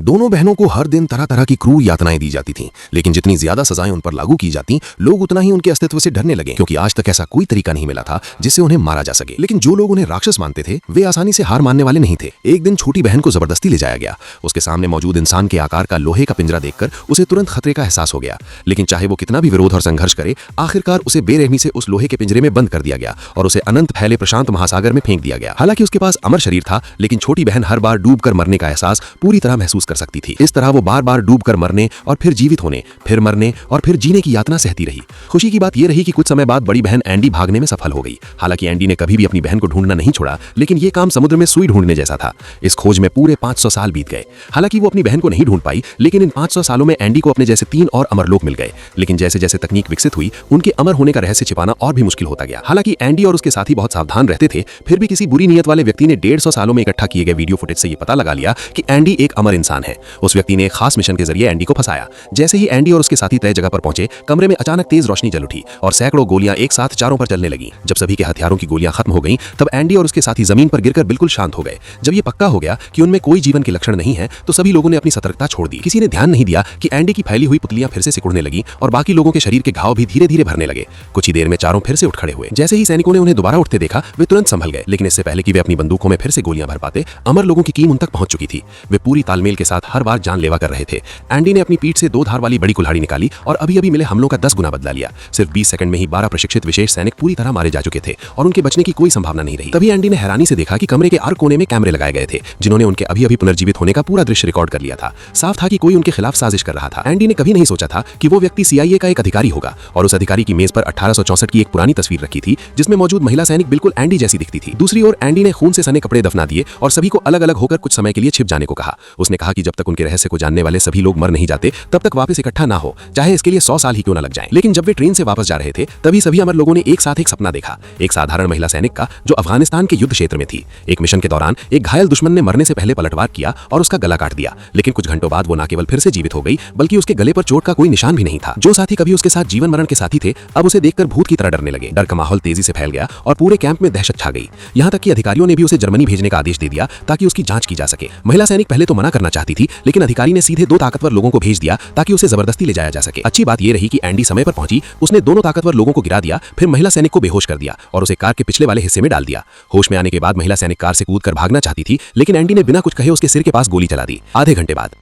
दोनों बहनों को हर दिन तरह तरह की क्रूर यातनाएं दी जाती थीं, लेकिन जितनी ज्यादा सजाएं उन पर लागू की जाती, लोग उतना ही उनके अस्तित्व से डरने लगे, क्योंकि आज तक ऐसा कोई तरीका नहीं मिला था जिससे उन्हें मारा जा सके। लेकिन जो लोग उन्हें राक्षस मानते थे वे आसानी से हार मानने वाले नहीं थे। एक दिन छोटी बहन को जबरदस्ती ले जाया गया। उसके सामने मौजूद इंसान के आकार का लोहे का पिंजरा देखकर उसे तुरंत खतरे का एहसास हो गया, लेकिन चाहे वो कितना भी विरोध और संघर्ष करे, आखिरकार उसे बेरहमी से उस लोहे के पिंजरे में बंद कर दिया गया और उसे अनंत फैले प्रशांत महासागर में फेंक दिया गया। हालांकि उसके पास अमर शरीर था, लेकिन छोटी बहन हर बार डूबकर मरने का एहसास पूरी तरह महसूस कर सकती थी। इस तरह वो बार बार डूबकर मरने और फिर जीवित होने, फिर मरने और फिर जीने की यातना सहती रही। खुशी की बात यह रही कि कुछ समय बाद बड़ी बहन एंडी भागने में सफल हो गई। हालांकि एंडी ने कभी भी अपनी बहन को ढूंढना नहीं छोड़ा, लेकिन यह काम समुद्र में सुई ढूंढने जैसा था। इस खोज में पूरे 500 साल बीत गए। हालांकि वो अपनी बहन को नहीं ढूंढ पाई, लेकिन इन 500 सालों में एंडी को अपने जैसे 3 और अमरलोक मिल गए। लेकिन जैसे जैसे तकनीक विकसित हुई, उनके अमर होने का रहस्य छिपाना और भी मुश्किल होता गया। हालांकि एंडी और उसके साथी बहुत सावधान रहते थे, फिर भी किसी बुरी नीयत वाले व्यक्ति ने 150 सालों में इकट्ठा किए गए वीडियो फुटेज से यह पता लगा लिया कि एंडी एक अमर इंसान है। उस व्यक्ति ने एक खास मिशन के जरिए एंडी को फंसाया। जैसे ही एंडी और उसके साथी तय जगह पर पहुंचे, कमरे में अचानक तेज रोशनी जल उठी और सैकड़ों गोलियां एक साथ चारों पर चलने लगी। जब सभी के हथियारों की गोलियां खत्म हो गईं, तब एंडी और उसके साथी जमीन पर गिरकर बिल्कुल शांत हो गए। जब ये पक्का हो गया कि उनमें कोई जीवन के लक्षण नहीं है, तो सभी लोगों ने अपनी सतर्कता छोड़ दी। किसी ने ध्यान नहीं दिया कि एंडी की फैली हुई पुतलियां फिर से सिकुड़ने लगी और बाकी लोगों के शरीर के घाव भी धीरे धीरे भरने लगे। कुछ ही देर में चारों फिर से उठ खड़े हुए। जैसे ही सैनिकों ने उन्हें दोबारा उठते देखा, वे तुरंत संभल गए, लेकिन इससे पहले कि वे अपनी बंदूकों में फिर से गोलियां भर पाते, अमर लोगों की कीम उन तक पहुंच चुकी थी। वे पूरी तालमेल के साथ हर बार जानलेवा कर रहे थे। एंडी ने अपनी पीठ से 2 धार वाली बड़ी कुल्हाड़ी निकाली और अभी अभी मिले हमलों का 10 गुना बदला लिया। सिर्फ 20 सेकंड में ही 12 प्रशिक्षित विशेष सैनिक पूरी तरह मारे जा चुके थे और उनके बचने की कोई संभावना नहीं रही। तभी एंडी ने हैरानी से देखा कि कमरे के हर कोने में कैमरे लगाए गए थे, जिन्होंने उनके अभी अभी पुनर्जीवित होने का पूरा दृश्य रिकॉर्ड कर लिया था। साफ था कि कोई उनके खिलाफ साजिश कर रहा था। एंडी ने कभी नहीं सोचा था कि वो व्यक्ति CIA का एक अधिकारी होगा, और उस अधिकारी की मेज पर 1864 की एक पुरानी तस्वीर रखी थी, जिसमें मौजूद महिला सैनिक बिल्कुल एंडी जैसी दिखती थी। दूसरी ओर एंडी ने खून से सने कपड़े दफना दिए और सभी को अलग अलग होकर कुछ समय के लिए छिप जाने को कहा। उसने कहा कि जब तक उनके रहस्य को जानने वाले सभी लोग मर नहीं जाते, तब तक वापस इकट्ठा ना हो, चाहे इसके लिए 100 साल ही क्यों न लग जाएं। लेकिन जब वे ट्रेन से वापस जा रहे थे, तभी सभी अमर लोगों ने एक साथ एक सपना देखा, एक साधारण महिला सैनिक का जो अफगानिस्तान के युद्ध क्षेत्र में थी। एक मिशन के दौरान एक घायल दुश्मन ने मरने से पहले पलटवार किया और उसका गला काट दिया, लेकिन कुछ घंटों बाद वो न केवल फिर से जीवित हो गई, बल्कि उसके गले पर चोट का कोई निशान भी नहीं था। जो साथी कभी उसके साथ जीवन मरण के साथी थे, अब उसे देखकर भूत की तरह डरने लगे। डर का माहौल तेजी से फैल गया और पूरे कैंप में दहशत छा गई। यहाँ तक कि अधिकारियों ने भी उसे जर्मनी भेजने का आदेश दे दिया ताकि उसकी जांच की जा सके। महिला सैनिक पहले तो मना करना चाहती थी, लेकिन अधिकारी ने सीधे 2 ताकतवर लोगों को भेज दिया ताकि उसे जबरदस्ती ले जाया जा सके। अच्छी बात यह रही कि एंडी समय पर पहुंची। उसने दोनों ताकतवर लोगों को गिरा दिया, फिर महिला सैनिक को बेहोश कर दिया और उसे कार के पिछले वाले हिस्से में डाल दिया। होश में आने के बाद महिला सैनिक कार से कूदकर भागना चाहती थी, लेकिन एंडी ने बिना कुछ कहे उसके सिर के पास गोली चला दी। आधे घंटे बाद